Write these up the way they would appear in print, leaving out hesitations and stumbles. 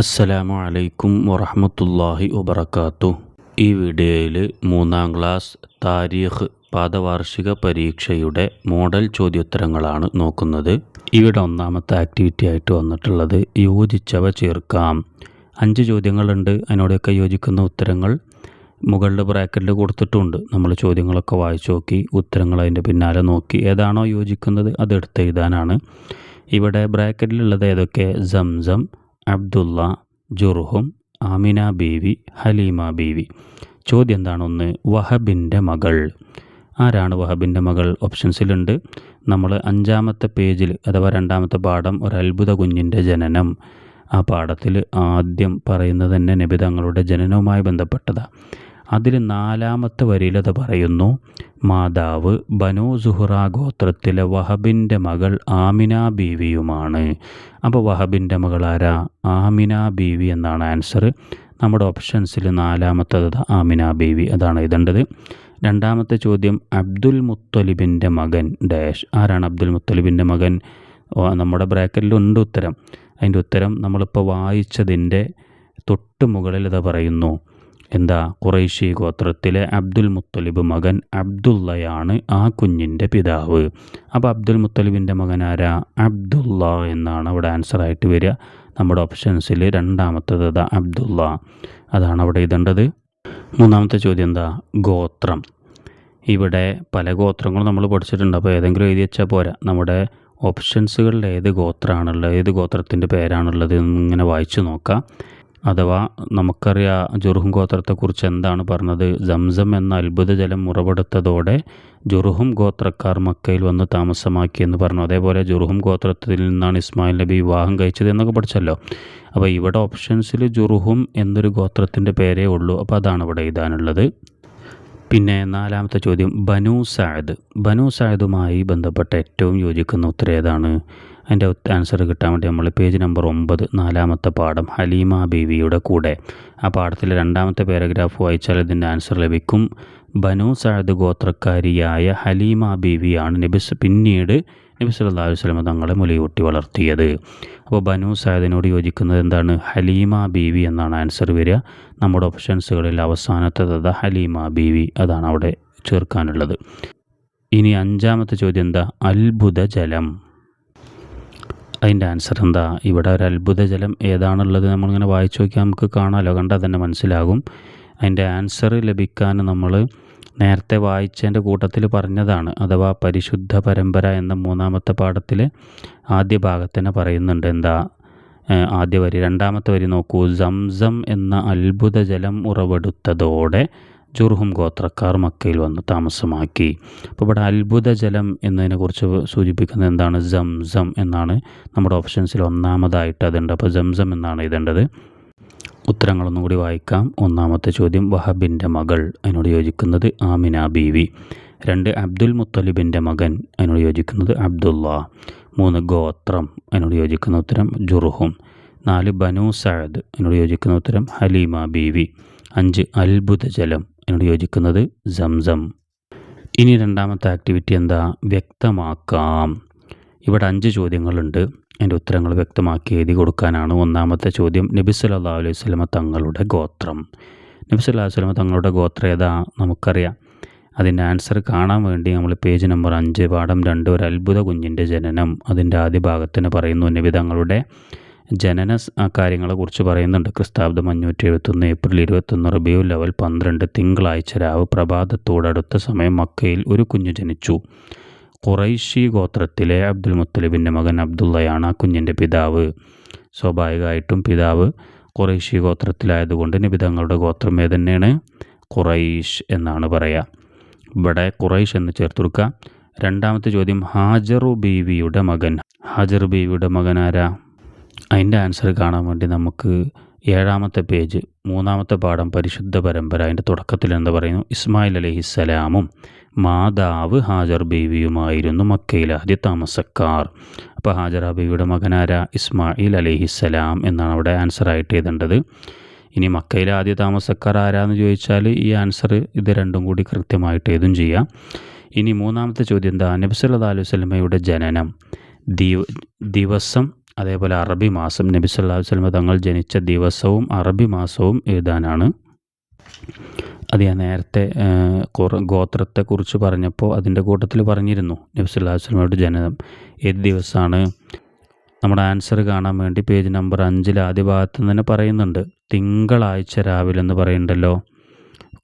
അസ്സലാമു അലൈക്കും വറഹ്മത്തുള്ളാഹി വബറകാതുഹു. ഈ വീഡിയോയിൽ 3-ാം ക്ലാസ് താരീഖ് പാദവാർഷിക പരീക്ഷയുടെ മോഡൽ ചോദ്യോത്തരങ്ങളാണ് നോക്കുന്നത്. ഇവിടെ ഒന്നാമത്തെ ആക്ടിവിറ്റി ആയിട്ട് വന്നിട്ടുള്ളത് യോജിച്ചവ ചേർക്കാം. 5 ചോദ്യങ്ങളുണ്ട്. അതിനോടൊക്കെ യോജിക്കുന്ന ഉത്തരങ്ങൾ മുകളിൽ ബ്രാക്കറ്റിൽ കൊടുത്തിട്ടുണ്ട്. നമ്മൾ ചോദ്യങ്ങളൊക്കെ വായിച്ചു നോക്കി ഉത്തരങ്ങൾ അതിൻ്റെ പിന്നാലെ നോക്കി ഏതാണോ യോജിക്കുന്നത് അത് എടുത്തെഴുതാനാണ്. ഇവിടെ ബ്രാക്കറ്റിലുള്ളത് ഏതൊക്കെ? സംസം, അബ്ദുള്ള, ജുർഹും, ആമിന ബീവി, ഹലീമ ബീവി. ചോദ്യം എന്താണ്? ഒന്ന്, വഹബിൻ്റെ മകൾ. ആരാണ് വഹബിൻ്റെ മകൾ? ഓപ്ഷൻസിലുണ്ട്. നമ്മൾ 5-ാമത്തെ പേജിൽ അഥവാ 2-ാമത്തെ പാഠം ഒരത്ഭുത കുഞ്ഞിൻ്റെ ജനനം, ആ പാഠത്തിൽ ആദ്യം പറയുന്നത് തന്നെ നബി തങ്ങളുടെ ജനനവുമായി ബന്ധപ്പെട്ടതാണ്. അതിൽ 4-ാമത്തെ വരിയിലത് പറയുന്നു, മാതാവ് ബനൂ സുഹ്റ ഗോത്രത്തിലെ വഹബിൻ്റെ മകൾ ആമിന ബീവിയുമാണ്. അപ്പോൾ വഹബിൻ്റെ മകൾ ആരാ? ആമിന ബീവി എന്നാണ് ആൻസർ. നമ്മുടെ ഓപ്ഷൻസിൽ 4-ാമത്തത് ആമിന ബീവി, അതാണ് എഴുതേണ്ടത്. 2-ാമത്തെ ചോദ്യം, അബ്ദുൽ മുത്തലിബിൻ്റെ മകൻ ഡാഷ്. ആരാണ് അബ്ദുൽ മുത്തലിബിൻ്റെ മകൻ? നമ്മുടെ ബ്രാക്കറ്റിലുണ്ട് ഉത്തരം. അതിൻ്റെ ഉത്തരം നമ്മളിപ്പോൾ വായിച്ചതിൻ്റെ തൊട്ട് മുകളിൽ ഇത് പറയുന്നു. എന്താ? ഖുറൈശി ഗോത്രത്തിലെ അബ്ദുൽ മുത്തലിബ് മകൻ അബ്ദുള്ളയാണ് ആ കുഞ്ഞിൻ്റെ പിതാവ്. അപ്പോൾ അബ്ദുൽ മുത്തലിബിൻ്റെ മകൻ ആരാ? അബ്ദുള്ള എന്നാണ് അവിടെ ആൻസറായിട്ട് വരിക. നമ്മുടെ ഓപ്ഷൻസിൽ 2-ാമത്തത് അബ്ദുള്ള, അതാണ് അവിടെ എഴുതേണ്ടത്. 3-ാമത്തെ ചോദ്യം എന്താ? ഗോത്രം. ഇവിടെ പല ഗോത്രങ്ങളും നമ്മൾ പഠിച്ചിട്ടുണ്ട്. അപ്പോൾ ഏതെങ്കിലും എഴുതി വെച്ചാൽ പോരാ. നമ്മുടെ ഓപ്ഷൻസുകളിൽ ഏത് ഗോത്രമാണുള്ളത്, ഏത് ഗോത്രത്തിൻ്റെ പേരാണുള്ളത് എന്നിങ്ങനെ വായിച്ചു നോക്കാം. അഥവാ നമുക്കറിയാം ജുർഹും ഗോത്രത്തെക്കുറിച്ച് എന്താണ് പറഞ്ഞത്? സംസം എന്ന അത്ഭുത ജലം ഉറവെടുത്തതോടെ ജുർഹും ഗോത്രക്കാർ മക്കയിൽ വന്ന് താമസമാക്കിയെന്ന് പറഞ്ഞു. അതേപോലെ ജുർഹും ഗോത്രത്തിൽ നിന്നാണ് ഇസ്മായിൽ നബി വിവാഹം കഴിച്ചത് എന്നൊക്കെ പഠിച്ചല്ലോ. അപ്പോൾ ഇവിടെ ഓപ്ഷൻസിൽ ജുർഹും എന്നൊരു ഗോത്രത്തിൻ്റെ പേരേ ഉള്ളൂ. അപ്പോൾ അതാണ് ഇവിടെ എഴുതാനുള്ളത്. പിന്നെ 4-ാമത്തെ ചോദ്യം, ബനൂ സഅദ്. ബനൂ സഅദുമായി ബന്ധപ്പെട്ട ഏറ്റവും യോജിക്കുന്ന ഉത്തരം ഏതാണ്? അതിൻ്റെ ആൻസർ കിട്ടാൻ വേണ്ടി നമ്മൾ പേജ് നമ്പർ 9 4-ാമത്തെ പാഠം ഹലീമ ബീവിയുടെ കൂടെ ആ പാഠത്തിലെ 2-ാമത്തെ പാരഗ്രാഫ് വായിച്ചാൽ ഇതിൻ്റെ ആൻസർ ലഭിക്കും. ബനൂ സഅദ് ഗോത്രക്കാരിയായ ഹലീമ ബീവിയാണ് പിന്നീട് നബി സല്ലല്ലാഹു അലൈഹി വസല്ലം തങ്ങളെ മുലയൂട്ടി വളർത്തിയത്. അപ്പോൾ ബനൂ സഅദിനോട് യോജിക്കുന്നത് എന്താണ്? ഹലീമ ബീവി എന്നാണ് ആൻസർ വരിക. നമ്മുടെ ഓപ്ഷൻസുകളിൽ അവസാനത്തേത് ഹലീമ ബീവി, അതാണ് അവിടെ ചേർക്കാനുള്ളത്. ഇനി 5-ാമത്തെ ചോദ്യം എന്താ? അത്ഭുത ജലം. അതിൻ്റെ ആൻസർ എന്താ? ഇവിടെ ഒരു അത്ഭുത ജലം ഏതാണുള്ളത് നമ്മളിങ്ങനെ വായിച്ചു നോക്കിയാൽ നമുക്ക് കാണാമല്ലോ, കണ്ടാൽ തന്നെ മനസ്സിലാകും. അതിൻ്റെ ആൻസർ ലഭിക്കാൻ നമ്മൾ നേരത്തെ വായിച്ചതിൻ്റെ കൂട്ടത്തിൽ പറഞ്ഞതാണ്. അഥവാ പരിശുദ്ധ പരമ്പര എന്ന 3-ാമത്തെ പാഠത്തിൽ ആദ്യ ഭാഗത്തിന് പറയുന്നുണ്ട്. എന്താ ആദ്യ വരി? 2-ാമത്തെ വരി നോക്കൂ. സംസം എന്ന അത്ഭുത ജലം ഉറവെടുത്തതോടെ ജുർഹും ഗോത്രക്കാർ മക്കയിൽ വന്ന് താമസമാക്കി. അപ്പോൾ ഇവിടെ അത്ഭുത ജലം എന്നതിനെക്കുറിച്ച് സൂചിപ്പിക്കുന്നത് എന്താണ്? സംസം എന്നാണ്. നമ്മുടെ ഓപ്ഷൻസിൽ 1-ാമതായിട്ട് അതുണ്ട്. അപ്പോൾ സംസം എന്നാണ് എഴുതേണ്ടത്. ഉത്തരങ്ങളൊന്നും കൂടി വായിക്കാം. 1-ാമത്തെ ചോദ്യം, വഹബിൻ്റെ മകൾ. അതിനോട് യോജിക്കുന്നത് ആമിന ബീവി. 2, അബ്ദുൽ മുത്തലിബിൻ്റെ മകൻ. അതിനോട് യോജിക്കുന്നത് അബ്ദുള്ള. 3, ഗോത്രം. അതിനോട് യോജിക്കുന്ന ഉത്തരം ജുർഹും. 4, ബനൂ സഅദ്. അതിനോട് യോജിക്കുന്ന ഉത്തരം ഹലീമ ബീവി. 5, അത്ഭുത ജലം. അതിനോട് യോജിക്കുന്നത് സംസം. ഇനി 2-ാമത്തെ ആക്ടിവിറ്റി എന്താ? വ്യക്തമാക്കാം. ഇവിടെ 5 ചോദ്യങ്ങളുണ്ട്. അതിൻ്റെ ഉത്തരങ്ങൾ വ്യക്തമാക്കി എഴുതി കൊടുക്കാനാണ്. 1-ാമത്തെ ചോദ്യം, നബി സല്ലല്ലാഹു അലൈഹി വസല്ലം തങ്ങളുടെ ഗോത്രം. നബി സല്ലല്ലാഹു അലൈഹി വസല്ലം തങ്ങളുടെ ഗോത്രം ഏതാ? നമുക്കറിയാം. അതിൻ്റെ ആൻസർ കാണാൻ വേണ്ടി നമ്മൾ പേജ് നമ്പർ 5 പാഠം 2 ഒരു അത്ഭുത കുഞ്ഞിൻ്റെ ജനനം, അതിൻ്റെ ആദ്യ ഭാഗത്തിന് പറയുന്നു. നബി തങ്ങളുടെ ജനന കാര്യങ്ങളെക്കുറിച്ച് പറയുന്നുണ്ട്. ക്രിസ്താബ്ദം 571 ഏപ്രിൽ 21 റബീഉൽ അവൽ 12 തിങ്കളാഴ്ച രാവ് പ്രഭാതത്തോടടുത്ത സമയം മക്കയിൽ ഒരു കുഞ്ഞു ജനിച്ചു. ഖുറൈശി ഗോത്രത്തിലെ അബ്ദുൽ മുത്തലിബിൻ്റെ മകൻ അബ്ദുള്ളയാണ് ആ കുഞ്ഞിൻ്റെ പിതാവ്. സ്വാഭാവികമായിട്ടും പിതാവ് ഖുറൈശി ഗോത്രത്തിലായതുകൊണ്ട് നബി തങ്ങളുടെ ഗോത്രം ഏതന്നെയാണ്? ഖുറൈശ് എന്നാണ് പറയുക. ഇവിടെ ഖുറൈശ് എന്ന് ചേർത്ത് കൊടുക്കുക. 2-ാമത്തെ ചോദ്യം, ഹാജറു ബീവിയുടെ മകൻ. ഹാജർ ബീവിയുടെ മകൻ ആരാ? അതിൻ്റെ ആൻസർ കാണാൻ വേണ്ടി നമുക്ക് 7-ാമത്തെ പേജ് 3-ാമത്തെ പാഠം പരിശുദ്ധ പരമ്പര അതിൻ്റെ തുടക്കത്തിൽ എന്താ പറയുന്നു? ഇസ്മായിൽ അലൈഹിസ്സലാമും മാതാവ് ഹാജർ ബീവിയുമായിരുന്നു മക്കയിലെ ആദ്യ താമസക്കാർ. അപ്പോൾ ഹാജറ ബീവിയുടെ മകനാരാ? ഇസ്മായിൽ അലൈഹിസ്സലാം എന്നാണ് അവിടെ ആൻസറായിട്ട് എഴുതേണ്ടത്. ഇനി മക്കയിലെ ആദ്യ താമസക്കാർ ആരാന്ന് ചോദിച്ചാൽ ഈ ആൻസർ ഇത് രണ്ടും കൂടി കൃത്യമായിട്ട് എഴുതും ചെയ്യാം. ഇനി 3-ാമത്തെ ചോദ്യം എന്താ? നബി സല്ലല്ലാഹു അലൈഹി വസല്ലമയുടെ ജനനം ദിവസം അതേപോലെ അറബി മാസം, നബി സല്ലല്ലാഹു അലൈഹി വസല്ലം തങ്ങൾ ജനിച്ച ദിവസവും അറബി മാസവും എഴുതാനാണ്. അത് ഞാൻ നേരത്തെ ഗോത്രത്തെക്കുറിച്ച് പറഞ്ഞപ്പോൾ അതിൻ്റെ കൂട്ടത്തിൽ പറഞ്ഞിരുന്നു നബി സല്ലല്ലാഹു അലൈഹി വസല്ലമയുടെ ജനനം ഏത് ദിവസമാണ്. നമ്മുടെ ആൻസർ കാണാൻ വേണ്ടി പേജ് നമ്പർ 5 ആദ്യ ഭാഗത്ത് തന്നെ പറയുന്നുണ്ട്. തിങ്കളാഴ്ച രാവിലെ എന്ന് പറയുന്നുണ്ടല്ലോ.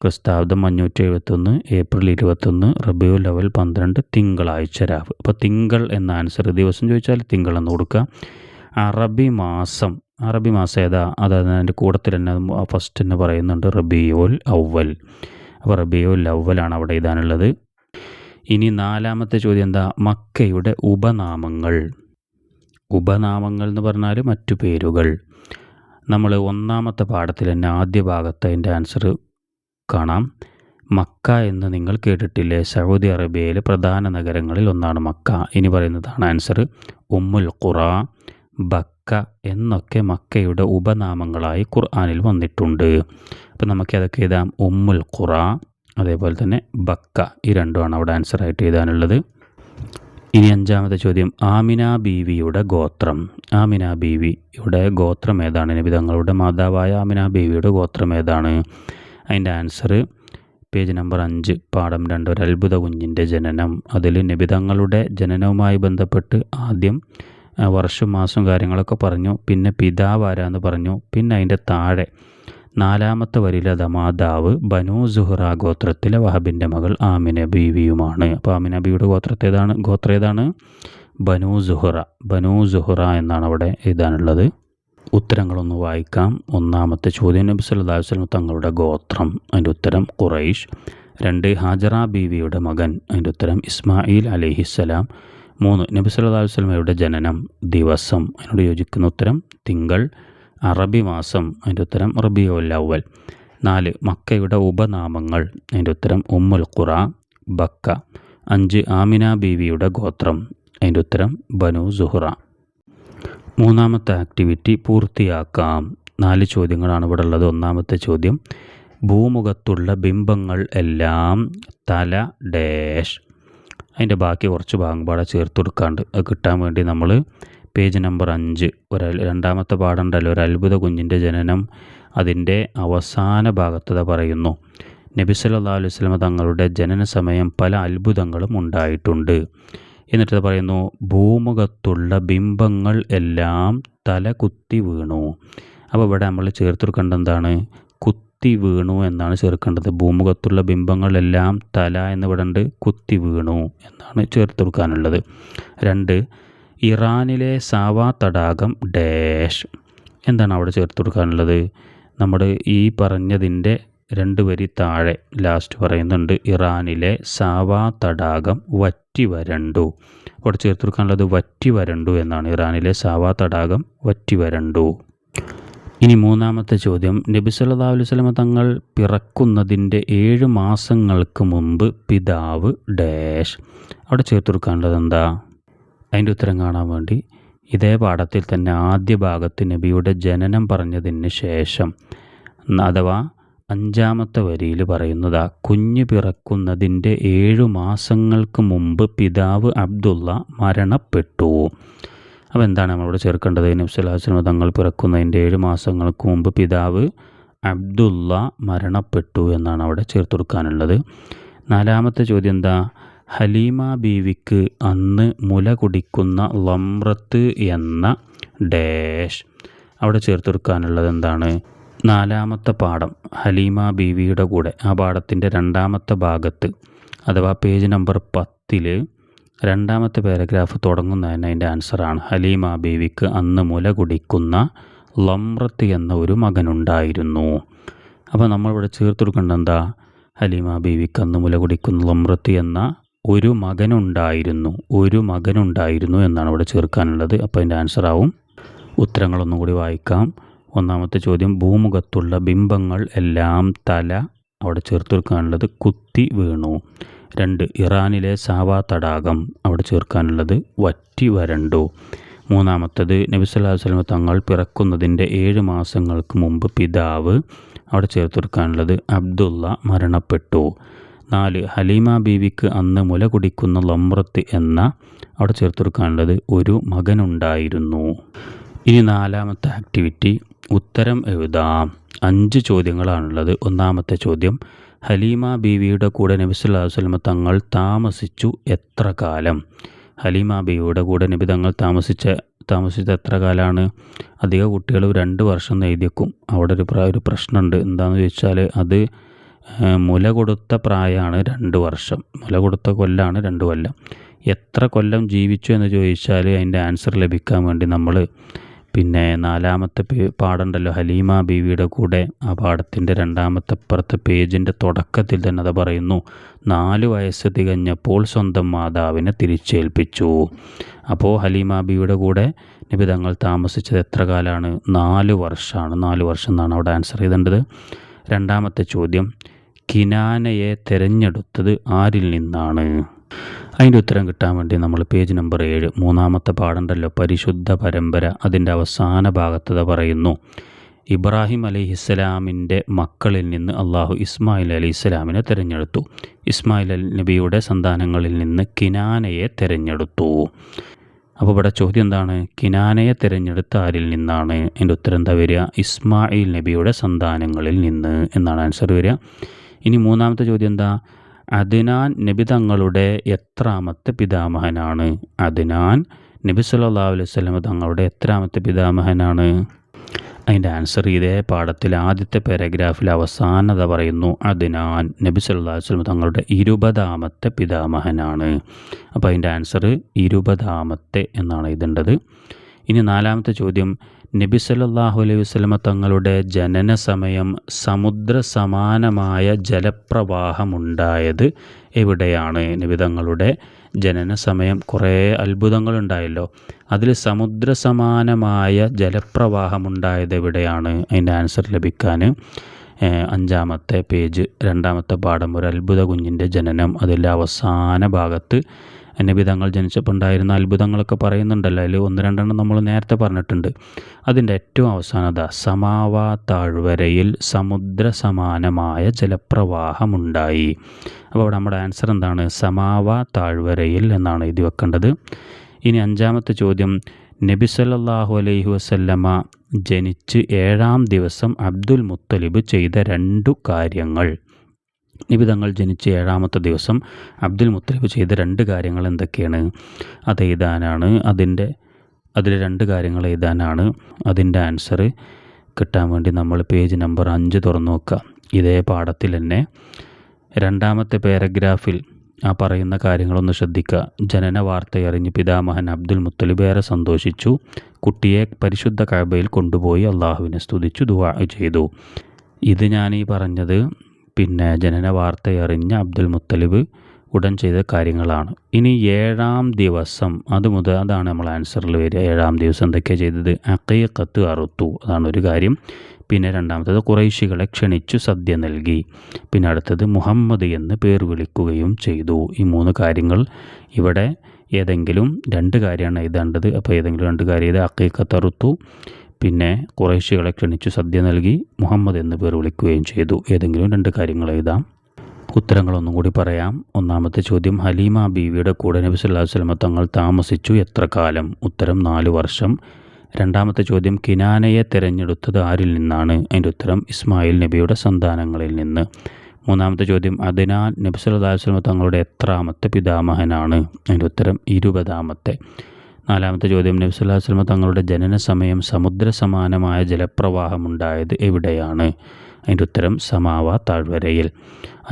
ക്രിസ്താബ്ദം 571 ഏപ്രിൽ 21 റബീഉൽ അവ്വൽ 12 തിങ്കളാഴ്ച രാവ്. അപ്പോൾ തിങ്കൾ എന്ന ആൻസർ, ദിവസം ചോദിച്ചാൽ തിങ്കൾ എന്ന് കൊടുക്കുക. അറബി മാസം ഏതാ? അതായത് അതിൻ്റെ കൂട്ടത്തിൽ തന്നെ ഫസ്റ്റ് തന്നെ പറയുന്നുണ്ട് റബീഉൽ അവ്വൽ. അപ്പോൾ റബീഉൽ അവ്വലാണ് അവിടെ എഴുതാനുള്ളത്. ഇനി 4ാമത്തെ ചോദ്യം എന്താ? മക്കയുടെ ഉപനാമങ്ങൾ എന്ന് പറഞ്ഞാൽ മറ്റു പേരുകൾ. നമ്മൾ 1ാമത്തെ പാഠത്തിൽ തന്നെ ആദ്യ ഭാഗത്ത് അതിൻ്റെ ആൻസർ കാണാം. മക്ക എന്ന് നിങ്ങൾ കേട്ടിട്ടില്ലേ? സൗദി അറേബ്യയിലെ പ്രധാന നഗരങ്ങളിൽ ഒന്നാണ് മക്ക. ഇനി പറയുന്നതാണ് ആൻസർ. ഉമ്മുൽ ഖുറ, ബക്ക എന്നൊക്കെ മക്കയുടെ ഉപനാമങ്ങളായി ഖുർആനിൽ വന്നിട്ടുണ്ട്. അപ്പം നമുക്ക് അതൊക്കെ എഴുതാം. ഉമ്മുൽ ഖുറ അതേപോലെ തന്നെ ബക്ക, ഈ രണ്ടുമാണ് അവിടെ ആൻസറായിട്ട് എഴുതാനുള്ളത്. ഇനി 5ാമത്തെ ചോദ്യം, ആമിന ബീവിയുടെ ഗോത്രം. ആമിന ബീവിയുടെ ഗോത്രം ഏതാണ്? നബി തങ്ങളുടെ മാതാവായ ആമിന ബീവിയുടെ ഗോത്രം ഏതാണ്? അതിൻ്റെ ആൻസർ പേജ് നമ്പർ 5 പാഠം 2 ഒരു അത്ഭുത കുഞ്ഞിൻ്റെ ജനനം. അതിൽ നബി തങ്ങളുടെ ജനനവുമായി ബന്ധപ്പെട്ട് ആദ്യം വർഷം മാസം കാര്യങ്ങളൊക്കെ പറഞ്ഞു, പിന്നെ പിതാവ് ആരാന്ന് പറഞ്ഞു, പിന്നെ അതിൻ്റെ താഴെ 4ാമത്തെ വരിയിലെ മാതാവ് ബനൂ സുഹ്റ ഗോത്രത്തിലെ വഹബിൻ്റെ മകൾ ആമിന ബീവിയുമാണ്. അപ്പോൾ ആമിന ബീവിയുടെ ഗോത്രം ഏതാണ്? ബനൂ സുഹ്റ എന്നാണ് അവിടെ എഴുതാനുള്ളത്. ഉത്തരങ്ങളൊന്ന് വായിക്കാം. 1ാമത്തെ ചോദ്യം, നബി സല്ലല്ലാഹു അലൈഹി വസല്ലം തങ്ങളുടെ ഗോത്രം. അതിൻ്റെ ഉത്തരം ഖുറൈശ്. 2 ഹാജറ ബീവിയുടെ മകൻ. അതിൻ്റെ ഉത്തരം ഇസ്മായിൽ അലൈഹിസ്സലാം. 3 നബി സല്ലല്ലാഹു അലൈഹി വസല്ലമയുടെ ജനനം ദിവസം. അതിനോട് യോജിക്കുന്ന ഉത്തരം തിങ്കൾ. അറബി മാസം. അതിൻ്റെ ഉത്തരം റബീഉൽ അവ്വൽ. 4 മക്കയുടെ ഉപനാമങ്ങൾ. അതിൻ്റെ ഉത്തരം ഉമ്മുൽ ഖുറ, ബക്ക. 5 ആമിന ബീവിയുടെ ഗോത്രം. അതിൻ്റെ ഉത്തരം ബനൂ സുഹ്റ. 3ാമത്തെ ആക്ടിവിറ്റി പൂർത്തിയാക്കാം. 4 ചോദ്യങ്ങളാണ് ഇവിടെ ഉള്ളത്. 1ാമത്തെ ചോദ്യം, ഭൂമുഖത്തുള്ള ബിംബങ്ങൾ എല്ലാം തല ഡാഷ്. അതിൻ്റെ ബാക്കി കുറച്ച് ഭാഗം ചേർത്ത് കൊടുക്കാണ്ട് അത് കിട്ടാൻ വേണ്ടി നമ്മൾ പേജ് നമ്പർ 5 2ാമത്തെ പാഠമുണ്ടല്ലോ, ഒരു അത്ഭുത കുഞ്ഞിൻ്റെ ജനനം. അതിൻ്റെ അവസാന ഭാഗത്തത പറയുന്നു, നബി സല്ലല്ലാഹു അലൈഹി വസല്ലം തങ്ങളുടെ ജനന സമയം പല അത്ഭുതങ്ങളും ഉണ്ടായിട്ടുണ്ട്. എന്നിട്ട് പറയുന്നു, ഭൂമുഖത്തുള്ള ബിംബങ്ങൾ എല്ലാം തല കുത്തി വീണു. അപ്പോൾ ഇവിടെ നമ്മൾ ചേർത്തെടുക്കേണ്ടത് എന്താണ്? കുത്തി വീണു എന്നാണ് ചേർക്കേണ്ടത്. ഭൂമുഖത്തുള്ള ബിംബങ്ങളെല്ലാം തല എന്നിവിടെ ഉണ്ട്, കുത്തി വീണു എന്നാണ് ചേർത്തെടുക്കാനുള്ളത്. 2 ഇറാനിലെ സാവാ തടാകം ഡാഷ്. എന്താണ് അവിടെ ചേർത്ത് കൊടുക്കാനുള്ളത്? നമ്മുടെ ഈ പറഞ്ഞതിൻ്റെ 2 വരി താഴെ ലാസ്റ്റ് പറയുന്നുണ്ട്, ഇറാനിലെ സാവാ തടാകം വറ്റി വരണ്ടു. അവിടെ ചേർത്ത് കൊടുക്കാനുള്ളത് വറ്റി വരണ്ടു എന്നാണ്. ഇറാനിലെ സാവാ തടാകം വറ്റി വരണ്ടു. ഇനി 3ാമത്തെ ചോദ്യം, നബി സല്ലല്ലാഹു അലൈഹി വസല്ലം തങ്ങൾ പിറക്കുന്നതിൻ്റെ 7 മാസങ്ങൾക്ക് മുമ്പ് പിതാവ് ഡാഷ്. അവിടെ ചേർത്ത് കൊടുക്കാനുള്ളത് എന്താ? അതിൻ്റെ ഉത്തരം കാണാൻ വേണ്ടി ഇതേ പാഠത്തിൽ തന്നെ ആദ്യ ഭാഗത്ത് നബിയുടെ ജനനം പറഞ്ഞതിന് ശേഷം അഥവാ 5ാമത്തെ വരിയിൽ പറയുന്നതാ, കുഞ്ഞ് പിറക്കുന്നതിൻ്റെ 7 മാസങ്ങൾക്ക് മുമ്പ് പിതാവ് അബ്ദുള്ള മരണപ്പെട്ടു. അപ്പോൾ എന്താണ് നമ്മളിവിടെ ചേർക്കേണ്ടത്? നബി സല്ലല്ലാഹു അലൈഹി വസല്ലം തങ്ങൾ പിറക്കുന്നതിൻ്റെ 7 മാസങ്ങൾക്ക് മുമ്പ് പിതാവ് അബ്ദുള്ള മരണപ്പെട്ടു എന്നാണ് അവിടെ ചേർത്ത് കൊടുക്കാനുള്ളത്. 4ാമത്തെ ചോദ്യം എന്താ? ഹലീമ ബീവിക്ക് അന്ന് മുല കുടിക്കുന്ന ലംറത്ത് എന്ന ഡാഷ്. അവിടെ ചേർത്ത് കൊടുക്കാനുള്ളത് എന്താണ്? 4ാമത്തെ പാഠം ഹലീമ ബീവിയുടെ കൂടെ ആ പാഠത്തിൻ്റെ 2ാമത്തെ ഭാഗത്ത് അഥവാ പേജ് നമ്പർ 10 2ാമത്തെ പാരഗ്രാഫ് തുടങ്ങുന്നതിന് അതിൻ്റെ ആൻസറാണ്. ഹലീമ ബീവിക്ക് അന്ന് മുല കുടിക്കുന്ന ലംറത്ത് എന്ന ഒരു മകനുണ്ടായിരുന്നു. അപ്പോൾ നമ്മളിവിടെ ചേർത്ത് കൊടുക്കേണ്ടത് എന്താ? ഹലീമ ബീവിക്ക് അന്ന് മുല കുടിക്കുന്ന ലംറത്ത് എന്ന ഒരു മകനുണ്ടായിരുന്നു എന്നാണ് ഇവിടെ ചേർക്കാനുള്ളത്. അപ്പോൾ അതിൻ്റെ ആൻസറാവും. ഉത്തരങ്ങളൊന്നും കൂടി വായിക്കാം. 1ാമത്തെ ചോദ്യം, ഭൂമുഖത്തുള്ള ബിംബങ്ങൾ എല്ലാം തല. അവിടെ ചേർത്ത് കൊടുക്കാനുള്ളത് കുത്തി വീണു. 2 ഇറാനിലെ സാവാ തടാകം. അവിടെ ചേർക്കാനുള്ളത് വറ്റി വരണ്ടു. 3ാമത്തത് നബി സല്ലല്ലാഹു അലൈഹി വസല്ലം തങ്ങൾ പിറക്കുന്നതിൻ്റെ 7 മാസങ്ങൾക്ക് മുമ്പ് പിതാവ്. അവിടെ ചേർത്ത് കൊടുക്കാനുള്ളത് അബ്ദുള്ള മരണപ്പെട്ടു. 4 ഹലീമ ബീവിക്ക് അന്ന് മുല കുടിക്കുന്ന ലമ്രത്ത് എന്ന അവിടെ ചേർത്ത് കൊടുക്കാനുള്ളത് ഒരു മകനുണ്ടായിരുന്നു. ഇനി 4ാമത്തെ ആക്ടിവിറ്റി ഉത്തരം എഴുതാം. 5 ചോദ്യങ്ങളാണുള്ളത്. ഒന്നാമത്തെ ചോദ്യം, ഹലീമ ബീവിയുടെ കൂടെ നബി സല്ലല്ലാഹു അലൈഹി വസല്ലം തങ്ങൾ താമസിച്ചു എത്ര കാലം? ഹലീമ ബീവിയുടെ കൂടെ നബി തങ്ങൾ താമസിച്ച എത്ര കാലമാണ്? അധിക കുട്ടികൾ 2 വർഷം എന്ന് എഴുതിയേക്കും. അവിടെ ഒരു പ്രശ്നമുണ്ട്. എന്താണെന്ന് ചോദിച്ചാൽ അത് മുല കൊടുത്ത പ്രായമാണ് 2 വർഷം, മുല കൊടുത്ത കൊല്ലാണ് 2 കൊല്ലം. എത്ര കൊല്ലം ജീവിച്ചു എന്ന് ചോദിച്ചാൽ അതിൻ്റെ ആൻസർ ലഭിക്കാൻ വേണ്ടി നമ്മൾ 4ാമത്തെ പാഠമുണ്ടല്ലോ ഹലീമ ബീവിയുടെ കൂടെ, ആ പാഠത്തിൻ്റെ 2ാമത്തെ അപ്പുറത്തെ പേജിൻ്റെ തുടക്കത്തിൽ തന്നെ അത് പറയുന്നു, 4 വയസ്സ് തികഞ്ഞപ്പോൾ സ്വന്തം മാതാവിനെ തിരിച്ചേൽപ്പിച്ചു. അപ്പോൾ ഹലീമ ബീവിയുടെ കൂടെ നബി തങ്ങൾ താമസിച്ചത് എത്ര കാലമാണ്? 4 വർഷമാണ്. 4 വർഷം എന്നാണ് അവിടെ ആൻസർ ചെയ്തേണ്ടത്. 2ാമത്തെ ചോദ്യം, കിനാനയെ തിരഞ്ഞെടുത്തത് ആരിൽ നിന്നാണ്? അതിൻ്റെ ഉത്തരം കിട്ടാൻ വേണ്ടി നമ്മൾ പേജ് നമ്പർ 7 3ാമത്തെ പാഠമുണ്ടല്ലോ പരിശുദ്ധ പരമ്പര, അതിൻ്റെ അവസാന ഭാഗത്തത് പറയുന്നു, ഇബ്രാഹിം അലൈഹിസ്സലാമിൻ്റെ മക്കളിൽ നിന്ന് അള്ളാഹു ഇസ്മായിൽ അലൈഹിസ്സലാമിനെ തിരഞ്ഞെടുത്തു. ഇസ്മായിൽ നബിയുടെ സന്താനങ്ങളിൽ നിന്ന് കിനാനയെ തിരഞ്ഞെടുത്തു. അപ്പോൾ ഇവിടെ ചോദ്യം എന്താണ്? കിനാനയെ തിരഞ്ഞെടുത്ത ആരിൽ നിന്നാണ്? അതിൻ്റെ ഉത്തരം എന്താ വരിക? ഇസ്മായിൽ നബിയുടെ സന്താനങ്ങളിൽ നിന്ന് എന്നാണ് ആൻസർ വരിക. ഇനി 3ാമത്തെ ചോദ്യം എന്താ? അദ്നാൻ നബി തങ്ങളുടെ എത്രാമത്തെ പിതാമഹനാണ്? അദ്നാൻ നബി സല്ലല്ലാഹു അലൈഹി വസല്ലം തങ്ങളുടെ എത്രാമത്തെ പിതാമഹനാണ്? അതിൻ്റെ ആൻസർ ഇതേ പാഠത്തിൽ ആദ്യത്തെ പാരഗ്രാഫിൽ അവസാനത പറയുന്നു, അദ്നാൻ നബി സല്ലല്ലാഹു അലൈഹി വസല്ലം തങ്ങളുടെ 20ാമത്തെ പിതാമഹനാണ്. അപ്പോൾ അതിൻ്റെ ആൻസർ 20ാമത്തെ എന്നാണ് എഴുതേണ്ടത്. ഇനി 4ാമത്തെ ചോദ്യം, നബി സല്ലല്ലാഹു അലൈഹി വസല്ലം തങ്ങളുടെ ജനന സമയം സമുദ്ര സമാനമായ ജലപ്രവാഹമുണ്ടായത് എവിടെയാണ്? നബി തങ്ങളുടെ ജനന സമയം കുറേ അത്ഭുതങ്ങളുണ്ടായല്ലോ, അതിൽ സമുദ്ര സമാനമായ ജലപ്രവാഹമുണ്ടായത് എവിടെയാണ്? അതിൻ്റെ ആൻസർ ലഭിക്കാൻ 5ാമത്തെ പേജ് 2ാമത്തെ പാഠം ഒരു അത്ഭുത കുഞ്ഞിൻ്റെ ജനനം, അതിൻ്റെ അവസാന ഭാഗത്ത് നബി തങ്ങൾ ജനിച്ചപ്പോൾ ഉണ്ടായിരുന്ന അത്ഭുതങ്ങളൊക്കെ പറയുന്നുണ്ടല്ലോ, അതിൽ 1-2 നമ്മൾ നേരത്തെ പറഞ്ഞിട്ടുണ്ട്. അതിൻ്റെ ഏറ്റവും അവസാനത സമാവാ താഴ്വരയിൽ സമുദ്ര സമാനമായ ജലപ്രവാഹമുണ്ടായി. അപ്പോൾ അവിടെ നമ്മുടെ ആൻസർ എന്താണ്? സമാവാ താഴ്വരയിൽ എന്നാണ് എഴുതി വെക്കേണ്ടത്. ഇനി 5ാമത്തെ ചോദ്യം, നബി സല്ലല്ലാഹു അലൈഹി വസല്ലമ ജനിച്ച് 7ാം ദിവസം അബ്ദുൽ മുത്തലിബ് ചെയ്ത 2 കാര്യങ്ങൾ. നബി തങ്ങൾ ജനിച്ച് 7ാമത്തെ ദിവസം അബ്ദുൽ മുത്തലിബ് ചെയ്ത 2 കാര്യങ്ങൾ എന്തൊക്കെയാണ്? അത് എഴുതാനാണ്. അതിൽ 2 കാര്യങ്ങൾ എഴുതാനാണ്. അതിൻ്റെ ആൻസർ കിട്ടാൻ വേണ്ടി നമ്മൾ പേജ് നമ്പർ 5 തുറന്നു നോക്കുക. ഇതേ പാഠത്തിൽ തന്നെ 2ാമത്തെ പാരഗ്രാഫിൽ ആ പറയുന്ന കാര്യങ്ങളൊന്ന് ശ്രദ്ധിക്കുക. ജനന വാർത്തയറിഞ്ഞ് പിതാമഹൻ അബ്ദുൽ മുത്തലിബ് ഏറെ സന്തോഷിച്ചു. കുട്ടിയെ പരിശുദ്ധ കഅബയിൽ കൊണ്ടുപോയി അള്ളാഹുവിനെ സ്തുതിച്ചു ദുആ ചെയ്തു. ഇത് ഞാനീ പറഞ്ഞത് ജനന വാർത്തയറിഞ്ഞ അബ്ദുൽ മുത്തലിബ് ഉടൻ ചെയ്ത കാര്യങ്ങളാണ്. ഇനി 7ാം ദിവസം അതാണ് നമ്മൾ ആൻസറിൽ വരിക. 7ാം ദിവസം എന്തൊക്കെയാണ് ചെയ്തത്? അഖീഖത്ത് അറുത്തു, അതാണ് ഒരു കാര്യം. പിന്നെ 2ാമത്തേത് ഖുറൈശികളെ ക്ഷണിച്ചു സദ്യ നൽകി. പിന്നെ അടുത്തത് മുഹമ്മദ് എന്ന് പേർ വിളിക്കുകയും ചെയ്തു. ഈ 3 കാര്യങ്ങൾ ഇവിടെ ഏതെങ്കിലും 2 കാര്യമാണ് എഴുതേണ്ടത്. അപ്പോൾ ഏതെങ്കിലും 2 കാര്യം ഇത് അഖീഖത്ത് അറുത്തു, പിന്നെ ഖുറൈശികളെ ക്ഷണിച്ചു സദ്യ നൽകി, മുഹമ്മദ് എന്ന് പേർ വിളിക്കുകയും ചെയ്തു. ഏതെങ്കിലും 2 കാര്യങ്ങൾ എഴുതാം. ഉത്തരങ്ങളൊന്നും കൂടി പറയാം. 1ാമത്തെ ചോദ്യം, ഹലീമ ബീവിയുടെ കൂടെ നബി സല്ലല്ലാഹു അലൈഹി വസല്ലം തങ്ങൾ താമസിച്ചു എത്ര കാലം? ഉത്തരം 4 വർഷം. 2ാമത്തെ ചോദ്യം, കിനാനയെ തിരഞ്ഞെടുത്തത് ആരിൽ നിന്നാണ്? അതിൻ്റെ ഉത്തരം ഇസ്മായിൽ നബിയുടെ സന്താനങ്ങളിൽ നിന്ന്. 3ാമത്തെ ചോദ്യം, അദ്നാൻ നബി സല്ലല്ലാഹു അലൈഹി വസല്ലം തങ്ങളുടെ എത്രാമത്തെ പിതാമഹനാണ്? അതിൻ്റെ ഉത്തരം 20ാമത്തെ. 4ാമത്തെ ചോദ്യം, നബി സല്ലല്ലാഹു അലൈഹി വസല്ലം തങ്ങളുടെ ജനന സമയം സമുദ്ര സമാനമായ ജലപ്രവാഹമുണ്ടായത് എവിടെയാണ്? അതിൻ്റെ ഉത്തരം സമാവാ താഴ്വരയിൽ.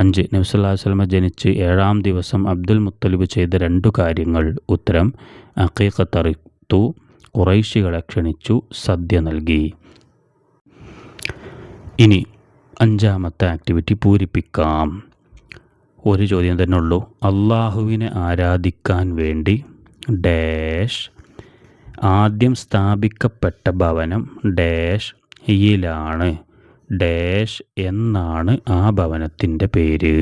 5 നബി സല്ലല്ലാഹു അലൈഹി വസല്ലം ജനിച്ച് 7ാം ദിവസം അബ്ദുൽ മുത്തലിബ് ചെയ്ത 2 കാര്യങ്ങൾ. ഉത്തരം അഖീഖത്ത് അറുത്തു, ഖുറൈശികളെ ക്ഷണിച്ചു സദ്യ നൽകി. ഇനി 5ാമത്തെ ആക്ടിവിറ്റി പൂരിപ്പിക്കാം. ഒരു ചോദ്യം തന്നെ ഉള്ളൂ. അള്ളാഹുവിനെ ആരാധിക്കാൻ വേണ്ടി ഡാഷ് ആദ്യം സ്ഥാപിക്കപ്പെട്ട ഭവനം ഡാഷ് യിലാണ് ഡാഷ് എന്നാണ് ആ ഭവനത്തിൻ്റെ പേര്.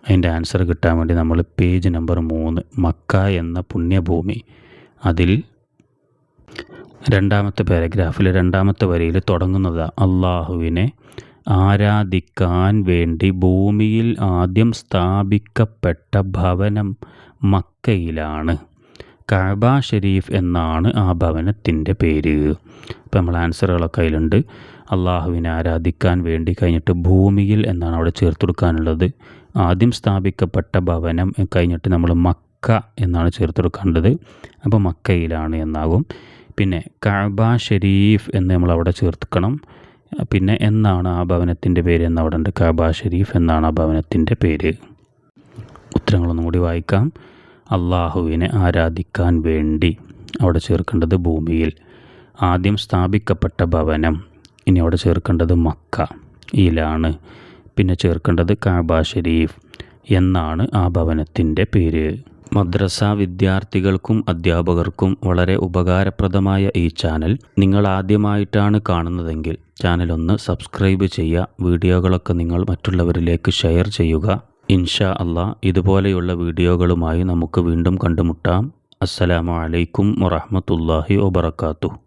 അതിൻ്റെ ആൻസർ കിട്ടാൻ വേണ്ടി നമ്മൾ പേജ് നമ്പർ 3 മക്ക എന്ന പുണ്യഭൂമി, അതിൽ 2ാമത്തെ പാരഗ്രാഫിൽ 2ാമത്തെ വരിയിൽ തുടങ്ങുന്നത് അള്ളാഹുവിനെ ആരാധിക്കാൻ വേണ്ടി ഭൂമിയിൽ ആദ്യം സ്ഥാപിക്കപ്പെട്ട ഭവനം മക്കയിലാണ്. കഅബ ഷരീഫ് എന്നാണ് ആ ഭവനത്തിൻ്റെ പേര്. ഇപ്പം നമ്മൾ ആൻസറുകളൊക്കെ അതിലുണ്ട്. അള്ളാഹുവിനെ ആരാധിക്കാൻ വേണ്ടി കഴിഞ്ഞിട്ട് ഭൂമിയിൽ എന്നാണ് അവിടെ ചേർത്ത് കൊടുക്കാനുള്ളത്. ആദ്യം സ്ഥാപിക്കപ്പെട്ട ഭവനം കഴിഞ്ഞിട്ട് നമ്മൾ മക്ക എന്നാണ് ചേർത്ത് കൊടുക്കേണ്ടത്. അപ്പോൾ മക്കയിലാണ് എന്നാകും. പിന്നെ കഅബ ഷരീഫ് എന്ന് നമ്മൾ അവിടെ ചേർക്കണം. പിന്നെ എന്നാണ് ആ ഭവനത്തിൻ്റെ പേര് എന്നവിടെ ഉണ്ട്. കഅബ ഷരീഫ് എന്നാണ് ആ ഭവനത്തിൻ്റെ പേര്. ഉത്തരങ്ങളൊന്നും കൂടി വായിക്കാം. അള്ളാഹുവിനെ ആരാധിക്കാൻ വേണ്ടി അവിടെ ചേർക്കേണ്ടത് ഭൂമിയിൽ. ആദ്യം സ്ഥാപിക്കപ്പെട്ട ഭവനം, ഇനി അവിടെ ചേർക്കേണ്ടത് മക്ക യിലാണ്. പിന്നെ ചേർക്കേണ്ടത് കഅബ ഷരീഫ് എന്നാണ് ആ ഭവനത്തിൻ്റെ പേര്. മദ്രസ വിദ്യാർത്ഥികൾക്കും അധ്യാപകർക്കും വളരെ ഉപകാരപ്രദമായ ഈ ചാനൽ നിങ്ങൾ ആദ്യമായിട്ടാണ് കാണുന്നതെങ്കിൽ ചാനലൊന്ന് സബ്സ്ക്രൈബ് ചെയ്യുക. വീഡിയോകളൊക്കെ നിങ്ങൾ മറ്റുള്ളവരിലേക്ക് ഷെയർ ചെയ്യുക. ഇൻഷാ അള്ളാഹ് ഇതുപോലെയുള്ള വീഡിയോകളുമായി നമുക്ക് വീണ്ടും കണ്ടുമുട്ടാം. അസ്സലാമു അലൈക്കും വറഹ്മത്തുള്ളാഹി വബറകാതുഹു.